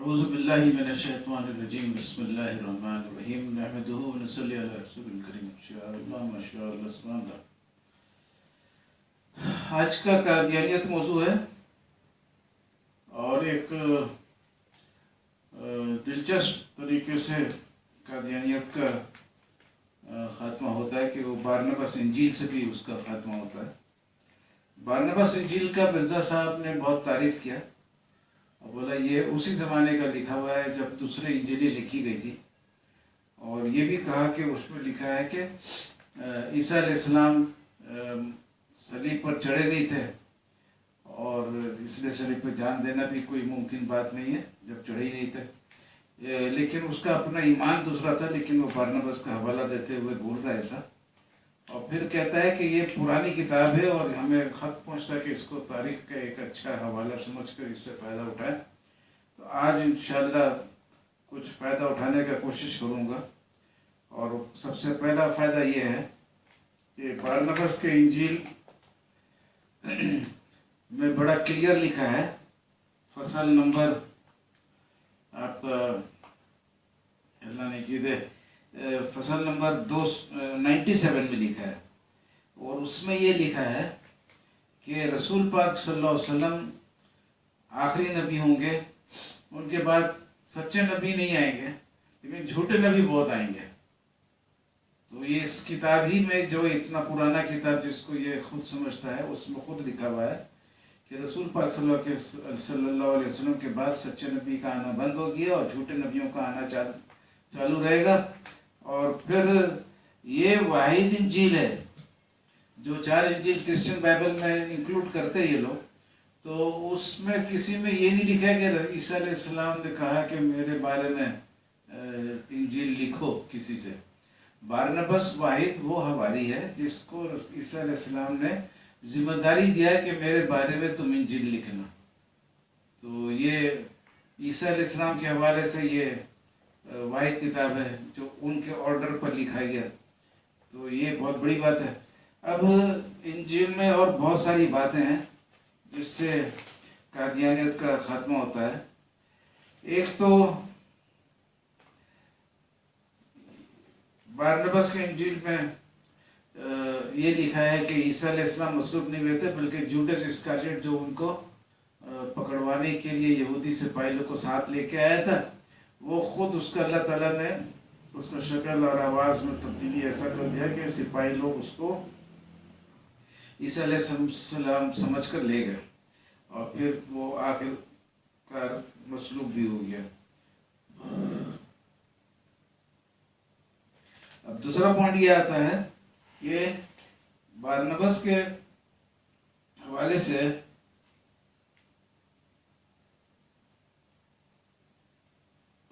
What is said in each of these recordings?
अऊज़ु बिल्लाहि मिनश्शैतानिर्रजीम बिस्मिल्लाहिर्रहमानिर्रहीम नहमदुहु व नसल्ली अला रसूलिल करीम इंशाअल्लाह माशाअल्लाह सुभानअल्लाह। आज का कादियानियत मौजू है और एक दिलचस्प तरीके से कादियानियत का ख़ात्मा होता है कि वो बारनबास इंजील से भी उसका ख़ात्मा होता है। बारनबास इंजील का मिर्ज़ा साहब ने बहुत तारीफ़ किया और बोला ये उसी ज़माने का लिखा हुआ है जब दूसरे इंजीलें लिखी गई थी, और ये भी कहा कि उसमें लिखा है कि ईसा अलैहिस्सलाम सलीब पर चढ़े नहीं थे और इसलिए सलीब पर जान देना भी कोई मुमकिन बात नहीं है जब चढ़े ही नहीं थे, लेकिन उसका अपना ईमान दूसरा था, लेकिन वो बारनबास का हवाला देते हुए बोल रहा है ऐसा। और फिर कहता है कि ये पुरानी किताब है और हमें ख़त पहुँचता है कि इसको तारीख़ का एक अच्छा हवाला समझकर इससे फ़ायदा उठाएं। तो आज इंशाअल्लाह कुछ फ़ायदा उठाने का कोशिश करूँगा। और सबसे पहला फ़ायदा ये है कि बारनबास के इंजील में बड़ा क्लियर लिखा है, फसल नंबर आपका अल्लाह ने की दे फसल नंबर 97 में लिखा है, और उसमें ये लिखा है कि रसूल पाक सल्लल्लाहु अलैहि वसल्लम आखिरी नबी होंगे, उनके बाद सच्चे नबी नहीं आएंगे लेकिन झूठे नबी बहुत आएंगे। तो ये इस किताब ही में जो इतना पुराना किताब जिसको ये खुद समझता है उसमें खुद लिखा हुआ है कि रसूल पाक सल्लल्लाहु अलैहि वसल्लम के बाद सच्चे नबी का आना बंद हो गया और झूठे नबियों का आना चालू रहेगा। और फिर ये वाहिद इंजील है जो 4 इंजील क्रिश्चियन बाइबल में इंक्लूड करते हैं ये लोग, तो उसमें किसी में ये नहीं लिखा है कि ईसा अलैहिस्सलाम ने कहा कि मेरे बारे में इंजील लिखो किसी से। बारनबास वाहिद वो हवारी है जिसको ईसा अलैहिस्सलाम ने जिम्मेदारी दिया है कि मेरे बारे में तुम इंजील लिखना। तो ये ईसा अलैहिस्सलाम के हवाले से ये वाहिद किताब है जो उनके ऑर्डर पर लिखा गया, तो ये बहुत बड़ी बात है। अब इंजील में और बहुत सारी बातें हैं जिससे कादियानियत का खात्मा होता है। एक तो बारनबास के इंजील में ये लिखा है कि ईसा अलैहिस्सलाम मसलूब नहीं हुए थे, बल्कि जूडस इस्कारियोट जो उनको पकड़वाने के लिए यहूदी सिपाहियों को साथ लेके आया था, वो खुद उसका अल्लाह ताला ने उसका शक्ल और आवाज़ में तब्दीली ऐसा कर दिया कि सिपाही लोग उसको ईसा अलैहिस्सलाम समझ कर ले गए और फिर वो आखिरकार मसलूब भी हो गया। अब दूसरा पॉइंट ये आता है कि बारनबास के हवाले से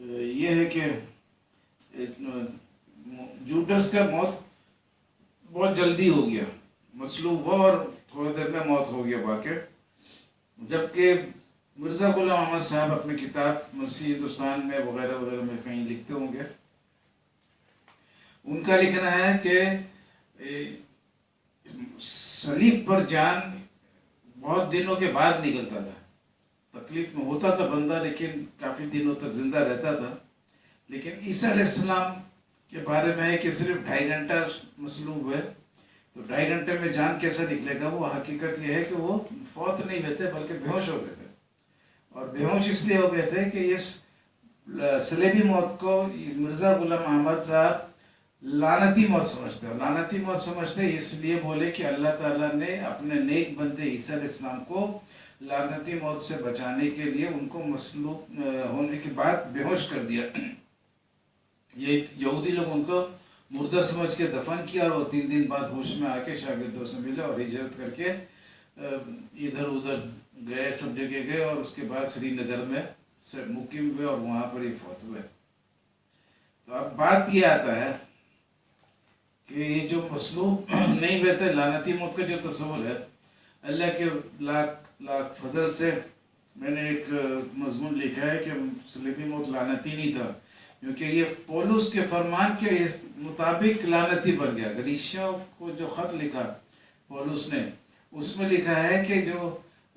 ये है कि जूडस का मौत बहुत जल्दी हो गया, मसलूब हुआ और थोड़ी देर में मौत हो गया वाक़ई। जबकि मिर्ज़ा गुलाम अहमद साहब अपनी किताब मसीह हिंदुस्तान में वगैरह वगैरह में कहीं लिखते होंगे, उनका लिखना है कि सलीब पर जान बहुत दिनों के बाद निकलता था। तकलीफ में होता था बंदा, लेकिन काफ़ी दिनों तक जिंदा रहता था। लेकिन ईसा अलैहिस्सलाम के बारे में है कि सिर्फ 2.5 घंटा मसलूब हुए, तो 2.5 घंटे में जान कैसा निकलेगा। वो हकीकत ये है कि वो फौत नहीं हुए थे बल्कि बेहोश हो गए थे, और बेहोश इसलिए हो गए थे कि इस सलेबी मौत को मिर्ज़ा गुलाम अहमद साहब लानती मौत समझते हैं। लानती मौत समझते इसलिए बोले कि अल्लाह ताला ने अपने नेक बंदे ईसा अलैहिस्सलाम को लानती मौत से बचाने के लिए उनको मसलूब होने के बाद बेहोश कर दिया। ये यहूदी लोग उनको मुर्दा समझ के दफन किया और वो 3 दिन बाद होश में आके शागिर्दों से मिले और हिजरत करके इधर उधर गए, सब जगह गए, और उसके बाद श्रीनगर में से मुकीम हुए और वहाँ पर ही फौत हुए। तो अब बात ये आता है कि ये जो मसलूब नहीं हुए थे, लानती मौत का जो तस्वर है, अल्लाह के लाख फजल से मैंने एक मजमून लिखा है कि सलीबी मौत लानती नहीं था, क्योंकि ये पौलुस के फरमान के मुताबिक लानती बन गया। गलीशियों को जो ख़त लिखा पौलुस ने, उसमें लिखा है कि जो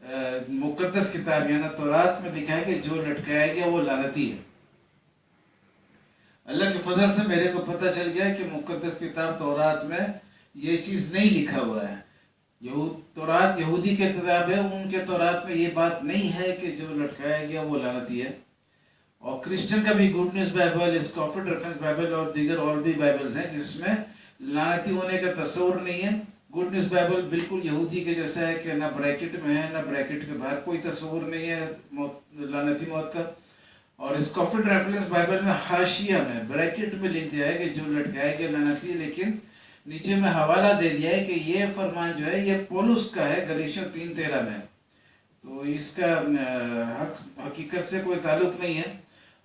मुकद्दस किताब यानी तौरात में लिखा है कि जो लटकाया गया वो लानती है। अल्लाह के फजल से मेरे को पता चल गया कि मुकद्दस किताब तौरात में ये चीज़ नहीं लिखा हुआ है। तौरात यहूदी की किताब है, उनके तौरात में ये बात नहीं है कि जो लटकाया गया वो लानती है। और क्रिश्चियन का भी Good News Bible, Scofield Reference Bible और दीगर और भी बाइबल्स हैं जिसमें लानती होने का तस्वुर नहीं है। गुड न्यूज़ बाइबल बिल्कुल यहूदी के जैसा है कि ना ब्रैकेट में है ना ब्रैकेट के बाहर, कोई तस्वुर नहीं है लानती मौत का। और स्कॉफर्ड रेफरेंस बाइबल में हाशिया में ब्रैकेट में लिख दिया है कि जो लटकाया गया लानती है, लेकिन नीचे में हवाला दे दिया है कि ये फरमान जो है ये पौलुस का है गलातियों 3:13 में। तो इसका हकीकत से कोई ताल्लुक नहीं है।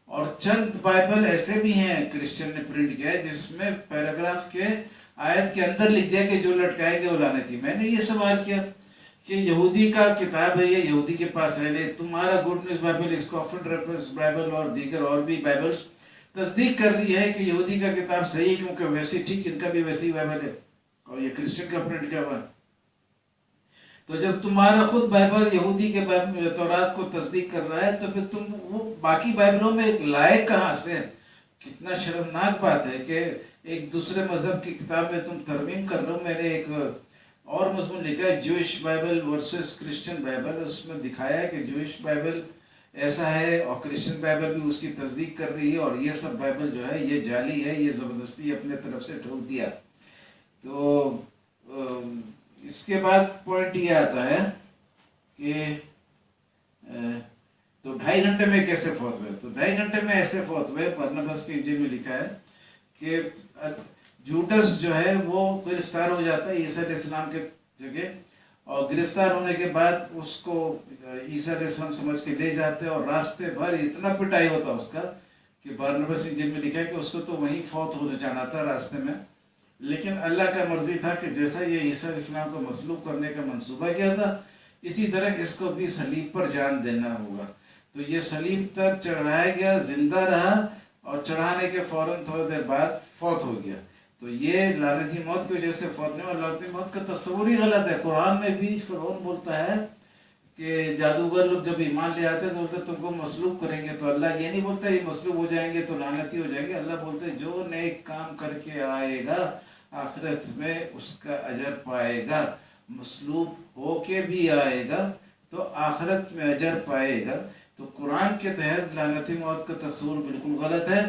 और चंद बाइबल ऐसे भी हैं क्रिश्चियन ने प्रिंट किया है जिसमें पैराग्राफ के आयत के अंदर लिख दिया कि जो लटकाए गए वो लानती। मैंने ये सवाल किया कि यहूदी का किताब है, ये यहूदी के पास है, तुम्हारा Good News Bible, Scofield Reference Bible और दीगर और भी बाइबल्स तस्दीक कर रही है कि यहूदी का किताब सही है, क्योंकि वैसे ठीक इनका भी वैसे ही बाइबल है और ये क्रिश्चियन का प्रिंट किया हुआ है। तो जब तुम्हारा खुद बाइबल यहूदी के तौरात को तस्दीक कर रहा है तो फिर तुम वो बाकी बाइबलों में लायक कहाँ से? कितना शर्मनाक बात है कि एक दूसरे मजहब की किताब में तुम तरमीम कर रहे हो। मैंने एक और मजमून लिखा है Jewish Bible versus Christian Bible, उसमें दिखाया है कि ज्यूइश बाइबल ऐसा है और क्रिश्चियन बाइबल भी उसकी तस्दीक कर रही है और ये सब बाइबल जो है ये जाली है, ये ज़बरदस्ती अपने तरफ से ठोक दिया। तो इसके बाद पॉइंट ये आता है कि तो 2.5 घंटे में कैसे फौत हुए? तो 2.5 घंटे में ऐसे फौत हुए। बरनबास के इंजील में लिखा है कि जूडस जो है वो गिरफ्तार हो जाता है ईसा अलैहिस्सलाम के जगह, और गिरफ्तार होने के बाद उसको ईसा अलैहिस्सलाम समझ के ले जाते हैं और रास्ते भर इतना पिटाई होता उसका कि बरनबास इंजील में लिखा है कि उसको तो वहीं फौत हो जाना था रास्ते में। लेकिन अल्लाह का मर्जी था कि जैसा ये ईसा अलैहिस्सलाम को मसलूब करने का मंसूबा किया था, इसी तरह इसको भी सलीब पर जान देना होगा। तो ये सलीब तक चढ़ाया गया, जिंदा रहा और चढ़ाने के फौरन थोड़ी देर बाद फौत हो गया। तो ये लानती मौत की वजह से फौत नहीं, और लानती मौत का तस्वुर ही गलत है। कुरान में भी फिरौन बोलता है कि जादूगर लोग जब ईमान ले आते हैं तो बोलते तुमको मसलूब करेंगे, तो अल्लाह ये नहीं बोलता ये मसलूब हो जाएंगे तो लानती हो जाएंगे। अल्लाह बोलते जो नेक काम करके आएगा आखिरत में उसका अजर पाएगा, मसलूब होके भी आएगा तो आखिरत में अजर पाएगा। तो कुरान के तहत लानती मौत का तस्वुर बिल्कुल गलत है।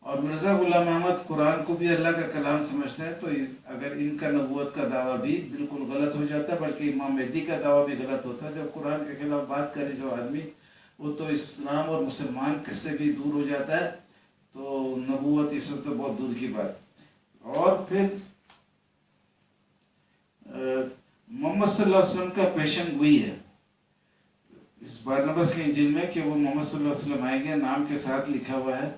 और मिर्ज़ा गुलाम अहमद कुरान को भी अल्लाह का कलाम समझते हैं, तो अगर इनका नबूवत का दावा भी बिल्कुल गलत हो जाता है, बल्कि इमाम मेहदी का दावा भी गलत होता है। जब कुरान के खिलाफ बात करे जो आदमी, वो तो इस्लाम और मुसलमान से भी दूर हो जाता है, तो नबूवत इससे तो बहुत दूर की बात। और फिर मोहम्मद सल्लल्लाहु अलैहि वसल्लम का पेशन गोई है इस बरनबास के इंजील में कि वो मोहम्मद सल्लल्लाहु अलैहि वसल्लम आएंगे, नाम के साथ लिखा हुआ है।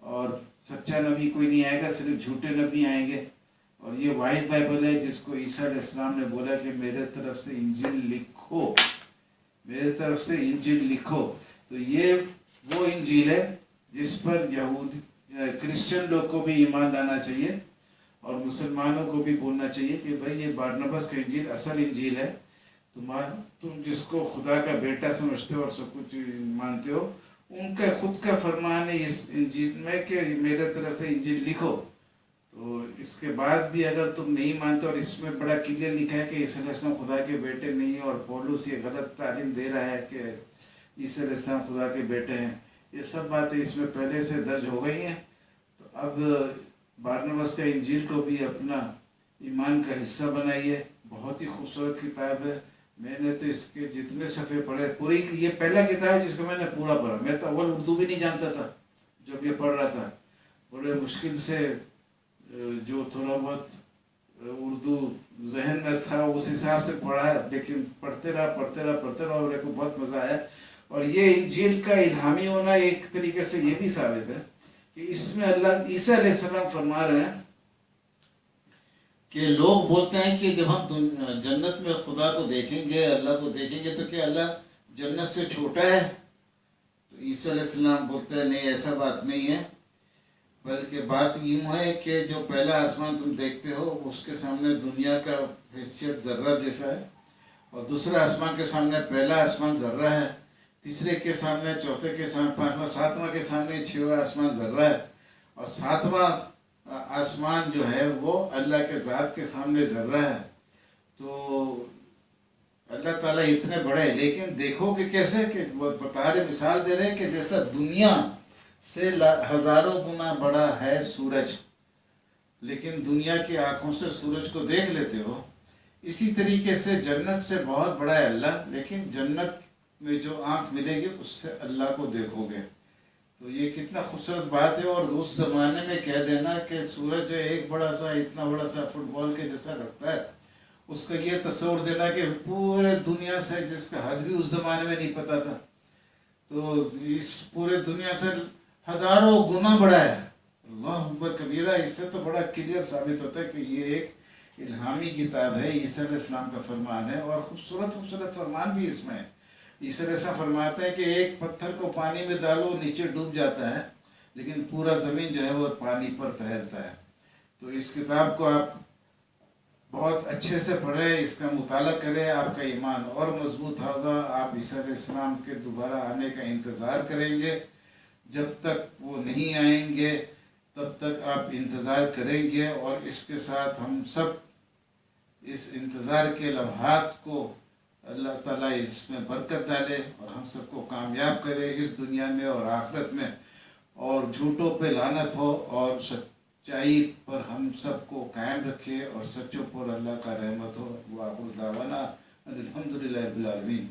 और सच्चा नबी कोई नहीं आएगा, सिर्फ झूठे नबी आएंगे। और ये वाहिद बाइबल है जिसको ईसा अलैहिस्सलाम ने बोला कि मेरे तरफ से इंजील लिखो, मेरे तरफ से इंजील लिखो। तो ये वो इंजील है जिस पर यहूदी क्रिश्चियन लोग को भी ईमान लाना चाहिए और मुसलमानों को भी बोलना चाहिए कि भाई ये बरनबास का इंजील असल इंजील है। तुम जिसको खुदा का बेटा समझते हो और सब कुछ मानते हो, उनका खुद का फरमान है इस इंजील में कि मेरे तरफ से इंजील लिखो। तो इसके बाद भी अगर तुम नहीं मानते, और इसमें बड़ा क्लियर लिखा है कि ईसा अलैहिस्सलाम खुदा के बेटे नहीं है, और पौलुस ये गलत तालीम दे रहा है कि ईसा अलैहिस्सलाम खुदा के बेटे हैं, ये सब बातें इसमें पहले से दर्ज हो गई हैं। तो अब बरनबास का इंजील को भी अपना ईमान का हिस्सा बनाइए। बहुत ही खूबसूरत किताब है। मैंने तो इसके जितने सफ़े पढ़े, पूरी ये पहला किताब है जिसको मैंने पूरा पढ़ा। मैं तो अव्वल उर्दू भी नहीं जानता था जब ये पढ़ रहा था, बड़े मुश्किल से जो थोड़ा बहुत उर्दू जहन में था उस हिसाब से पढ़ा, लेकिन पढ़ते रहा और मेरे को बहुत मज़ा आया। और ये इंजील का इल्हामी होना एक तरीके से ये भी साबित है कि इसमें अल्लाह ईसा अलैहिस्सलाम फरमा रहे हैं कि लोग बोलते हैं कि जब हम जन्नत में खुदा को देखेंगे, अल्लाह को देखेंगे, तो क्या अल्लाह जन्नत से छोटा है? तो ईसा अलैहिस्सलाम बोलते हैं नहीं, ऐसा बात नहीं है, बल्कि बात यूँ है कि जो पहला आसमान तुम देखते हो उसके सामने दुनिया का हैसियत ज़र्रा जैसा है, और दूसरे आसमान के सामने पहला आसमान ज़र्रा है, तीसरे के सामने, चौथे के सामने, पांचवा, सातवां के सामने छठवां आसमान ज़र्रा है, और सातवां आसमान जो है वो अल्लाह के ज़ात के सामने ज़र्रा है। तो अल्लाह ताला इतने बड़े हैं, लेकिन देखोगे कैसे कि वो बता रहे, मिसाल दे रहे हैं कि जैसा दुनिया से हजारों गुना बड़ा है सूरज, लेकिन दुनिया की आंखों से सूरज को देख लेते हो, इसी तरीके से जन्नत से बहुत बड़ा है अल्लाह, लेकिन जन्नत में जो आंख मिलेगी उससे अल्लाह को देखोगे। तो ये कितना खूबसूरत बात है। और उस जमाने में कह देना कि सूरज जो एक बड़ा सा, इतना बड़ा सा फुटबॉल के जैसा लगता है, उसका ये तस्वर देना कि पूरे दुनिया से, जिसका हद भी उस जमाने में नहीं पता था, तो इस पूरे दुनिया से हजारों गुना बड़ा है। अल्लाह अकबर कबीरा। इससे तो बड़ा क्लियर साबित होता है कि ये एक इल्हामी किताब है, ईसा अलैहिस्सलाम का फरमान है, और खूबसूरत खूबसूरत फरमान भी इसमें है। ईसा ऐसा फरमाता है कि एक पत्थर को पानी में डालो, नीचे डूब जाता है, लेकिन पूरा ज़मीन जो है वो पानी पर तैरता है। तो इस किताब को आप बहुत अच्छे से पढ़ें, इसका मुताला करें, आपका ईमान और मजबूत होगा। आप ईसा अलैहिस्सलाम के दोबारा आने का इंतज़ार करेंगे। जब तक वो नहीं आएंगे तब तक आप इंतज़ार करेंगे, और इसके साथ हम सब इस इंतज़ार के लम्हात को अल्लाह ताला इसमें बरकत डाले और हम सबको कामयाब करे इस दुनिया में और आखिरत में, और झूठों पे लानत हो और सच्चाई पर हम सबको कायम रखे, और सच्चों पर अल्लाह का रहमत हो। वाकुल दावाना अल्हम्दुलिल्लाहि रब्बिल आलमीन।